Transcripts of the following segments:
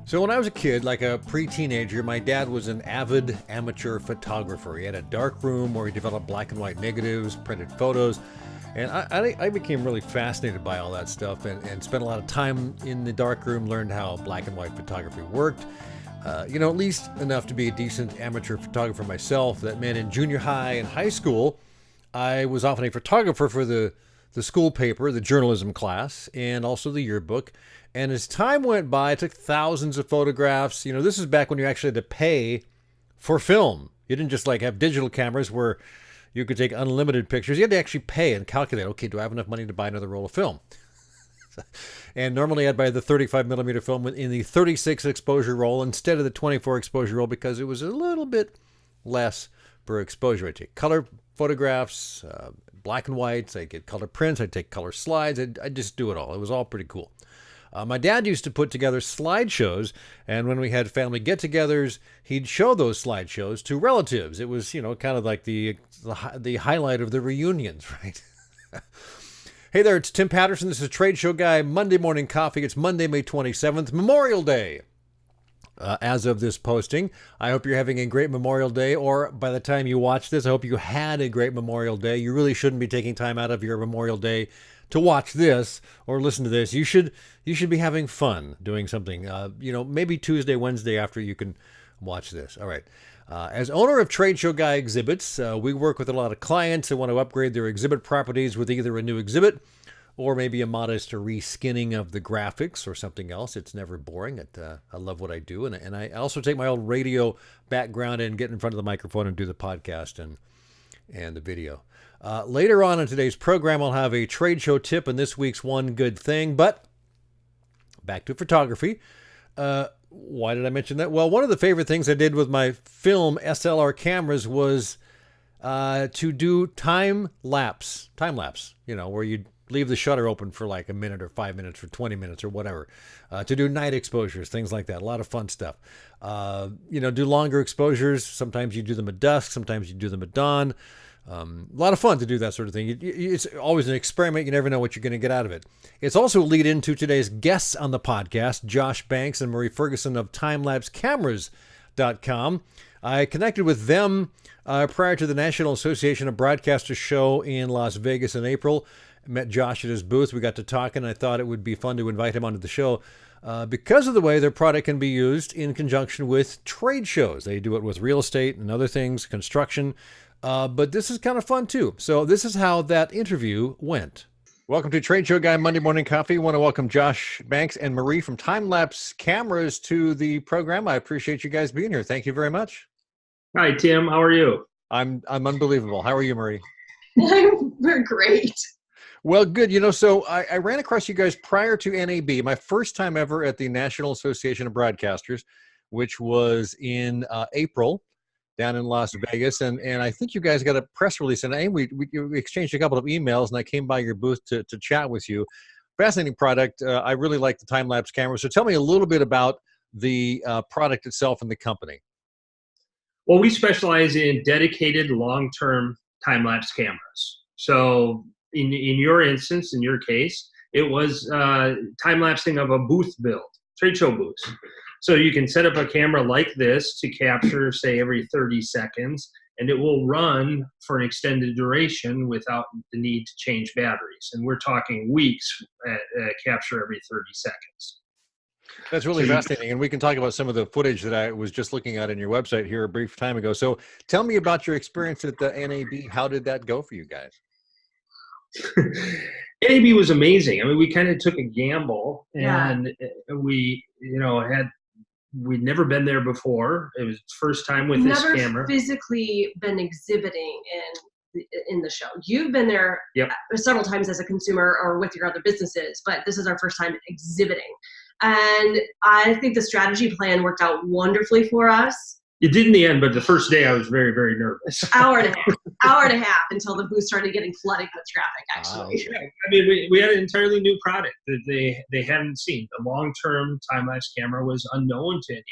So when I was a kid, like a pre-teenager, my dad was an avid amateur photographer. He had a dark room where he developed black and white negatives, printed photos, and I became really fascinated by all that stuff and spent a lot of time in the dark room, learned how black and white photography worked. At least enough to be a decent amateur photographer myself. That meant in junior high and high school, I was often a photographer for the school paper, the journalism class, and also the yearbook. And as time went by, I took thousands of photographs. This is back when you actually had to pay for film. You didn't just like have digital cameras where you could take unlimited pictures. You had to actually pay and calculate, okay, do I have enough money to buy another roll of film? And normally I'd buy the 35 millimeter film in the 36 exposure roll instead of the 24 exposure roll because it was a little bit less per exposure. I'd take color photographs, black and whites. I'd get color prints. I'd take color slides. I'd just do it all. It was all pretty cool. My dad used to put together slideshows, and when we had family get-togethers, he'd show those slideshows to relatives. It was, kind of like the highlight of the reunions, right? Hey there, it's Tim Patterson. This is Trade Show Guy Monday Morning Coffee. It's Monday, May 27th, Memorial Day. As of this posting, I hope you're having a great Memorial Day, or by the time you watch this, I hope you had a great Memorial Day. You really shouldn't be taking time out of your Memorial Day to watch this or listen to this. You should be having fun doing something. Maybe Tuesday, Wednesday after you can watch this. All right. As owner of Trade Show Guy Exhibits, we work with a lot of clients that want to upgrade their exhibit properties with either a new exhibit or maybe a modest reskinning of the graphics or something else. It's never boring. I love what I do. And I also take my old radio background and get in front of the microphone and do the podcast and the video. Later on in today's program, I'll have a trade show tip and this week's one good thing. But back to photography. Why did I mention that? Well, one of the favorite things I did with my film SLR cameras was to do time lapse, where you leave the shutter open for like a minute or 5 minutes or 20 minutes or whatever, to do night exposures, things like that. A lot of fun stuff. Do longer exposures. Sometimes you do them at dusk. Sometimes you do them at dawn. A lot of fun to do that sort of thing. It's always an experiment. You never know what you're going to get out of it. It's also a lead into today's guests on the podcast, Josh Banks and Marie Ferguson of TimelapseCameras.com. I connected with them prior to the National Association of Broadcasters show in Las Vegas in April. Met Josh at his booth. We got to talking. I thought it would be fun to invite him onto the show because of the way their product can be used in conjunction with trade shows. They do it with real estate and other things, construction. But this is kind of fun too. So this is how that interview went. Welcome to Trade Show Guy Monday Morning Coffee. I want to welcome Josh Banks and Marie from Time Lapse Cameras to the program. I appreciate you guys being here. Thank you very much. Hi, Tim. How are you? I'm unbelievable. How are you, Marie? We're great. Well, good. So I ran across you guys prior to NAB, my first time ever at the National Association of Broadcasters, which was in April down in Las Vegas. And I think you guys got a press release, and we exchanged a couple of emails, and I came by your booth to chat with you. Fascinating product. I really like the time-lapse camera. So tell me a little bit about the product itself and the company. Well, we specialize in dedicated long-term time-lapse cameras. So in your instance, in your case, it was time-lapsing of a booth build, trade show booths. So you can set up a camera like this to capture, say, every 30 seconds, and it will run for an extended duration without the need to change batteries. And we're talking weeks at capture every 30 seconds. That's really fascinating. And we can talk about some of the footage that I was just looking at in your website here a brief time ago. So tell me about your experience at the NAB. How did that go for you guys? NAB was amazing. I mean, we kind of took a gamble, and we'd never been there before. It was the first time with this camera. Never physically been exhibiting in the show. You've been there several times as a consumer or with your other businesses, but this is our first time exhibiting. And I think the strategy plan worked out wonderfully for us. It did in the end, but the first day I was very, very nervous. hour and a half until the booth started getting flooded with traffic, actually. Yeah, I mean, we had an entirely new product that they hadn't seen. The long-term time-lapse camera was unknown to anyone.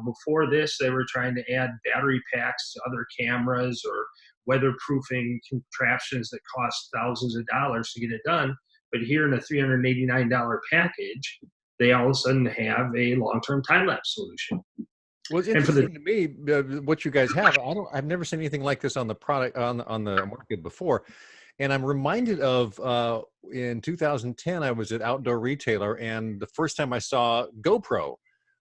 Before this, they were trying to add battery packs to other cameras or weatherproofing contraptions that cost thousands of dollars to get it done. But here in a $389 package, they all of a sudden have a long-term time-lapse solution. Well, it's interesting to me what you guys have. I've never seen anything like this on the product on the market before. And I'm reminded of in 2010, I was at Outdoor Retailer, and the first time I saw GoPro,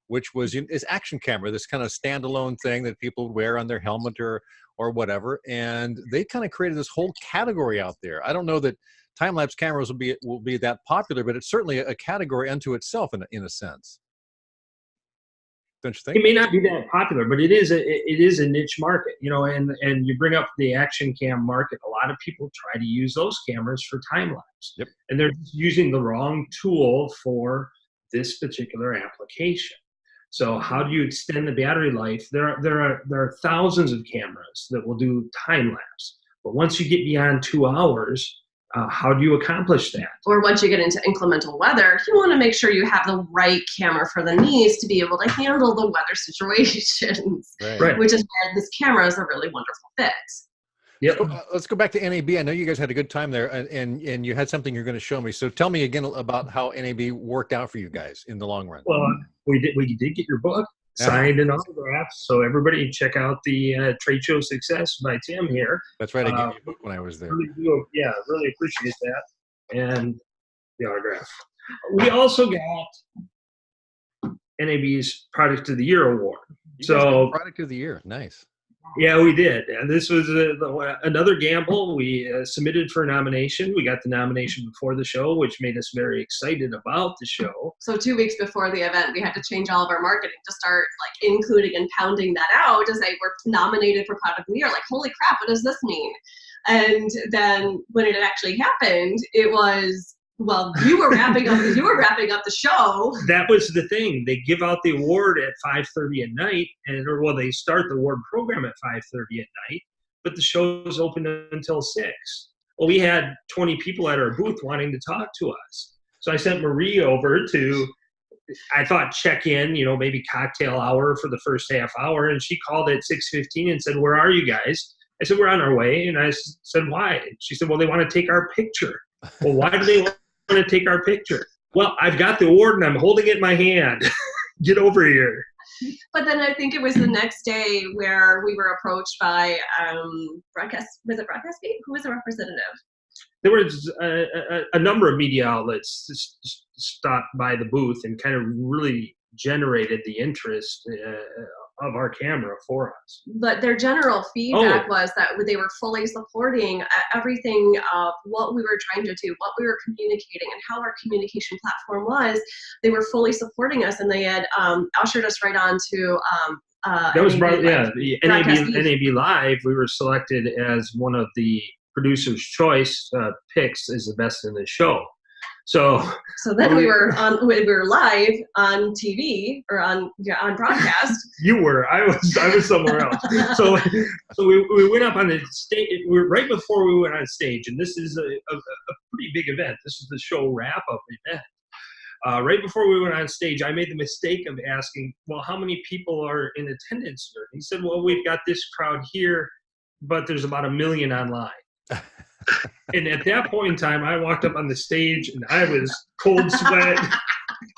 which was this action camera, this kind of standalone thing that people would wear on their helmet or whatever. And they kind of created this whole category out there. I don't know that time-lapse cameras will be that popular, but it's certainly a category unto itself in a sense. Don't you think? It may not be that popular, but it is a niche market, you know. And you bring up the action cam market. A lot of people try to use those cameras for time lapse, yep. And they're using the wrong tool for this particular application. So how do you extend the battery life? There are thousands of cameras that will do time lapse, but once you get beyond 2 hours, how do you accomplish that? Or once you get into inclemental weather, you want to make sure you have the right camera for the needs to be able to handle the weather situations, right. Which is where this camera is a really wonderful fit. Yep. Let's go back to NAB. I know you guys had a good time there, and you had something you're going to show me. So tell me again about how NAB worked out for you guys in the long run. Well, we did get your book signed and autographed. So everybody check out the Trade Show Success by Tim here. That's right. I gave you a book when I was there. Really appreciate that. And the autograph. We also got NAB's Product of the Year award. So Product of the Year. Nice. Yeah, we did. And this was another gamble. We submitted for a nomination. We got the nomination before the show, which made us very excited about the show. So 2 weeks before the event, we had to change all of our marketing to start like including and pounding that out to say we're nominated for Product of the Year. Like, holy crap, what does this mean? And then when it actually happened, it was, well, you were wrapping up the show. That was the thing. They give out the award at 5:30 at night, they start the award program at 5:30 at night, but the show is open until 6. Well, we had 20 people at our booth wanting to talk to us. So I sent Marie over to, I thought, check in, maybe cocktail hour for the first half hour. And she called at 6:15 and said, "Where are you guys?" I said, "We're on our way." And I said, "Why?" She said, "Well, they want to take our picture." Well, why do they want to take our picture? Well, I've got the award and I'm holding it in my hand. Get over here. But then I think it was the next day where we were approached by Broadcast. Was it Broadcast Beat? Who was the representative? There was a number of media outlets just stopped by the booth and kind of really generated the interest of our camera for us. But their general feedback was that they were fully supporting everything of what we were trying to do, what we were communicating, and how our communication platform was. They were fully supporting us, and they had ushered us right on to that was the NAB Live. We were selected as one of the Producer's Choice picks as the best in the show. So then we were live on TV or on broadcast. You were. I was somewhere else. So we went up on the stage. We were right before we went on stage, and this is a pretty big event. This is the show wrap-up event. Right before we went on stage, I made the mistake of asking, "Well, how many people are in attendance here?" He said, "Well, we've got this crowd here, but there's about 1 million online." And at that point in time, I walked up on the stage and I was cold sweat,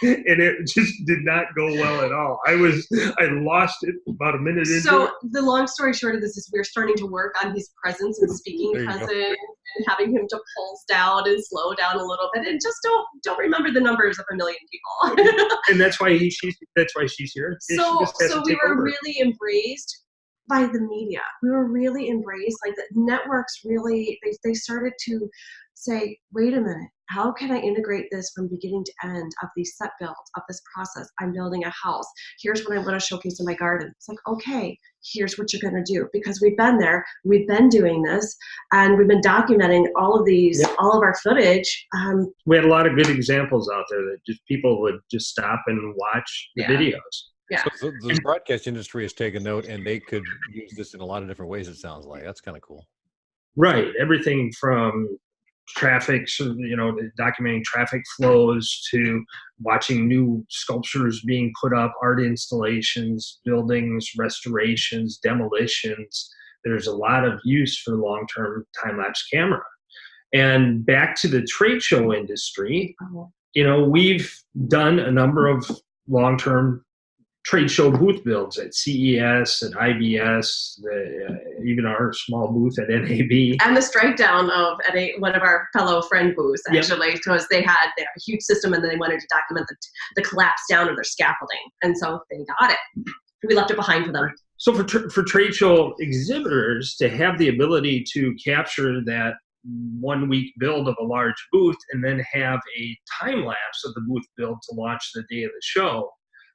and it just did not go well at all. I lost it about a minute into it. So the long story short of this is we're starting to work on his presence and speaking presence and having him to pulse down and slow down a little bit, and just don't remember the numbers of 1 million people. And that's why she's here. So we were really embraced by the media. We were really embraced, like the networks really, they started to say, wait a minute, how can I integrate this from beginning to end of these set builds, of this process? I'm building a house. Here's what I want to showcase in my garden. It's like, okay, here's what you're going to do, because we've been there, we've been doing this, and we've been documenting all of these, all of our footage. We had a lot of good examples out there that just people would just stop and watch the videos. Yeah. So the broadcast industry has taken note, and they could use this in a lot of different ways, it sounds like. That's kind of cool. Right. Everything from traffic, documenting traffic flows, to watching new sculptures being put up, art installations, buildings, restorations, demolitions. There's a lot of use for long-term time-lapse camera. And back to the trade show industry, we've done a number of long-term trade show booth builds at CES, at IBS, even our small booth at NAB. And the strike down of at one of our fellow friend booths, actually, because they had a huge system and then they wanted to document the collapse down of their scaffolding. And so they got it. We left it behind for them. So for trade show exhibitors to have the ability to capture that 1 week build of a large booth and then have a time lapse of the booth build to launch the day of the show,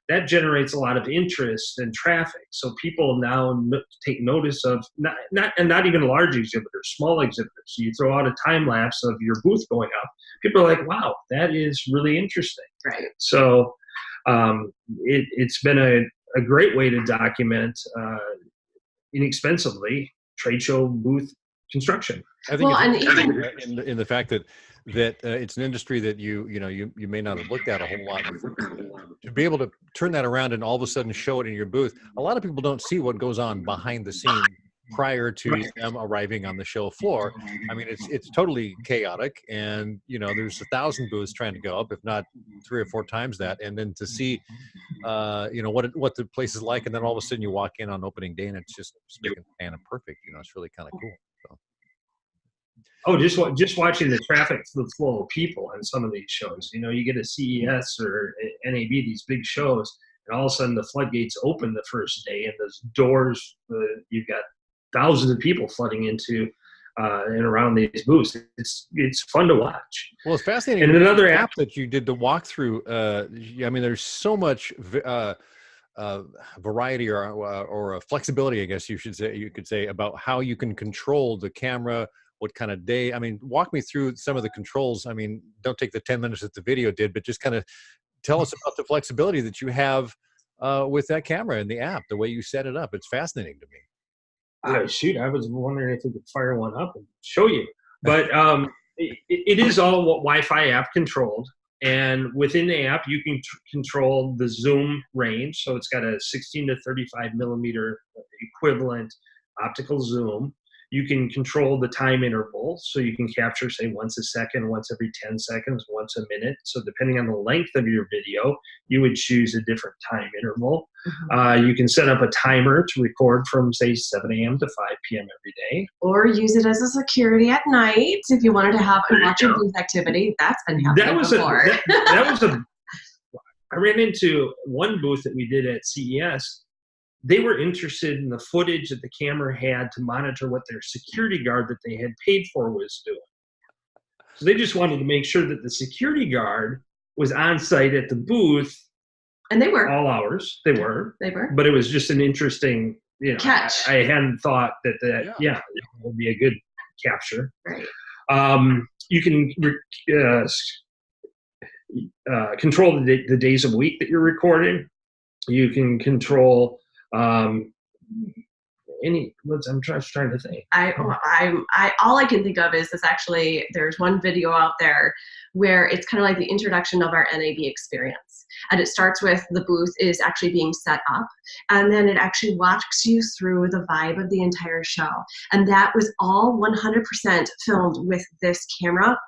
that generates a lot of interest and traffic. So people now take notice of not even large exhibitors, small exhibitors. So you throw out a time lapse of your booth going up. People are like, wow, that is really interesting. Right. So it's been a great way to document inexpensively trade show booth construction. I think in the fact that it's an industry that you may not have looked at a whole lot before. To be able to turn that around and all of a sudden show it in your booth, a lot of people don't see what goes on behind the scenes prior to them arriving on the show floor. I mean, it's totally chaotic, and there's 1,000 booths trying to go up, if not 3 or 4 times that, and then to see what the place is like, and then all of a sudden you walk in on opening day and it's just spick and pan and perfect. It's really kind of cool. So. Oh, just watching the traffic, the flow of people on some of these shows. You get a CES or NAB, these big shows, and all of a sudden the floodgates open the first day, and those doors, you've got thousands of people flooding into and around these booths. It's fun to watch. Well, it's fascinating. And another app that you did the walkthrough. I mean, there's so much variety or flexibility, I guess you could say, about how you can control the camera. What kind of day? I mean, walk me through some of the controls. I mean, don't take the 10 minutes that the video did, but just kind of tell us about the flexibility that you have with that camera and the app, the way you set it up. It's fascinating to me. Oh, shoot, I was wondering if we could fire one up and show you. But it is all Wi-Fi app controlled. And within the app, you can control the zoom range. So it's got a 16 to 35 millimeter equivalent optical zoom. You can control the time interval, so you can capture, say, once a second, once every 10 seconds, once a minute. So depending on the length of your video, you would choose a different time interval. Mm-hmm. You can set up a timer to record from, say, 7 a.m. to 5 p.m. every day. Or use it as a security at night if you wanted to have a watch your booth activity. That's been happening before. I ran into one booth that we did at CES. They were interested in the footage that the camera had to monitor what their security guard that they had paid for was doing. So they just wanted to make sure that the security guard was on site at the booth. And they were. All hours. They were. But it was just an Interesting catch. I hadn't thought that it would be a good capture. Right. You can control the days of week that you're recording. You can control I'm trying to think. All I can think of is this. Actually, there's one video out there where it's kind of like the introduction of our NAB experience. And it starts with the booth is actually being set up, and then it actually walks you through the vibe of the entire show. And that was all 100% filmed with this camera,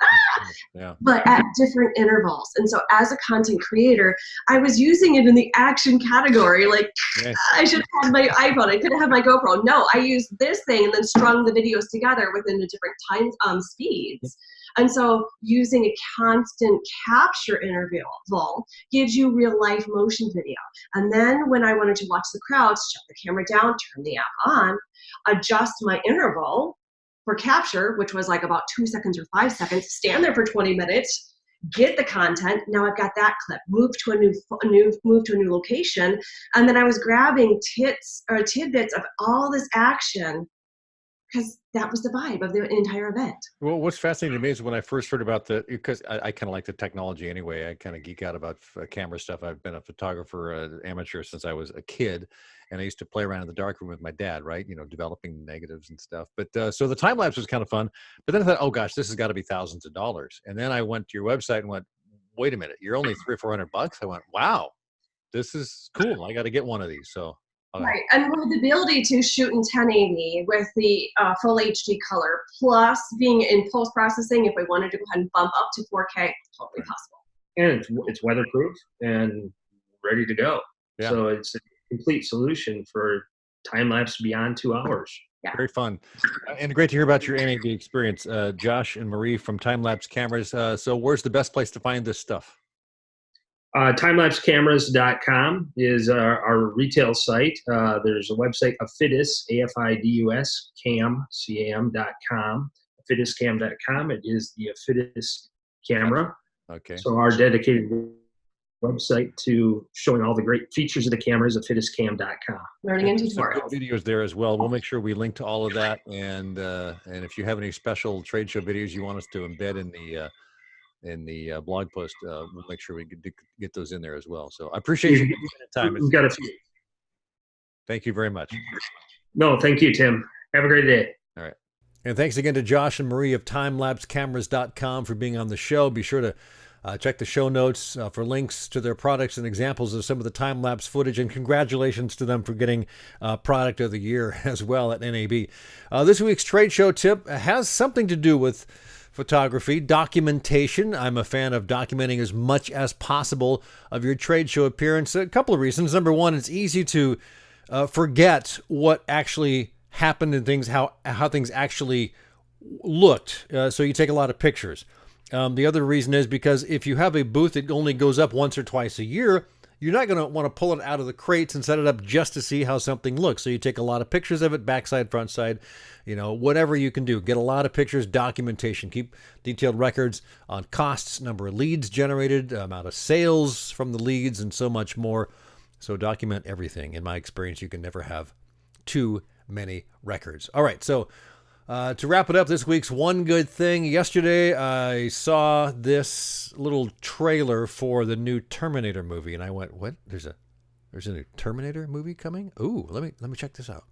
but at different intervals. And so as a content creator, I was using it in the action category. Like, I should have had my iPhone. I could have had my GoPro. No, I used this thing and then strung the videos together within the different time speeds. And so using a constant capture interval gives you real life motion video. And then when I wanted to watch the crowds, shut the camera down, turn the app on, adjust my interval for capture, which was like about 2 seconds or 5 seconds, stand there for 20 minutes, get the content. Now I've got that clip, move to a new location. And then I was grabbing tidbits of all this action, because that was the vibe of the entire event. Well, what's fascinating to me is when I first heard about because I kind of like the technology anyway. I kind of geek out about camera stuff. I've been a photographer, amateur since I was a kid, and I used to play around in the darkroom with my dad, right? Developing negatives and stuff. But so the time lapse was kind of fun. But then I thought, oh gosh, this has got to be thousands of dollars. And then I went to your website and went, wait a minute, you're only $300 or $400. I went, wow, this is cool. I got to get one of these. So. Right, and with the ability to shoot in 1080 with the full HD color, plus being in post-processing, if we wanted to go ahead and bump up to 4K, totally possible. and it's weatherproof and ready to go. Yeah. So it's a complete solution for time lapse beyond 2 hours. Yeah. Very fun. And great to hear about your NAB experience. Josh and Marie from Time Lapse Cameras. So where's the best place to find this stuff? Timelapsecameras.com is our retail site. There's a website, Affidus, A-F-I-D-U-S, cam.com, affiduscam.com. It is the Affidus camera. Okay. So our dedicated website to showing all the great features of the camera is affiduscam.com. Learning and Some good tutorials. videos there as well. We'll make sure we link to all of that. And if you have any special trade show videos you want us to embed in the blog post, we'll make sure we get those in there as well. So I appreciate you giving me the time. We've got a few. Thank you very much. No, thank you, Tim. Have a great day. All right. And thanks again to Josh and Marie of timelapsecameras.com for being on the show. Be sure to check the show notes for links to their products and examples of some of the time-lapse footage. And congratulations to them for getting Product of the Year as well at NAB. This week's trade show tip has something to do with photography, documentation. I'm a fan of documenting as much as possible of your trade show appearance. A couple of reasons. Number one, it's easy to forget what actually happened and how things actually looked. So you take a lot of pictures. The other reason is because if you have a booth that only goes up once or twice a year, you're not going to want to pull it out of the crates and set it up just to see how something looks. So you take a lot of pictures of it, backside, front side, whatever you can do. Get a lot of pictures, documentation. Keep detailed records on costs, number of leads generated, amount of sales from the leads, and so much more. So document everything. In my experience, you can never have too many records. All right, so to wrap it up, this week's one good thing. Yesterday, I saw this little trailer for the new Terminator movie, and I went, "What? There's a new Terminator movie coming? Ooh, let me check this out."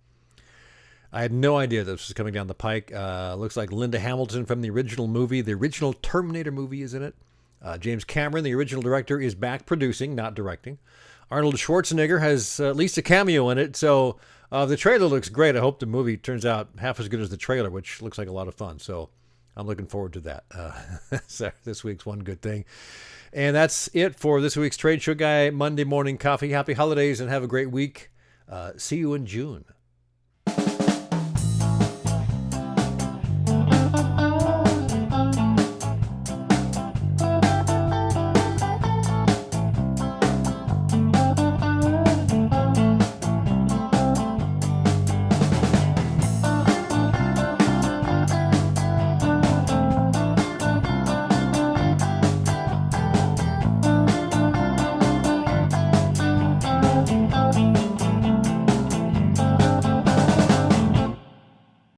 I had no idea this was coming down the pike. Looks like Linda Hamilton from the original movie. The original Terminator movie is in it. James Cameron, the original director, is back producing, not directing. Arnold Schwarzenegger has at least a cameo in it, so the trailer looks great. I hope the movie turns out half as good as the trailer, which looks like a lot of fun. So I'm looking forward to that. So this week's one good thing. And that's it for this week's Trade Show Guy Monday Morning Coffee. Happy holidays and have a great week. See you in June.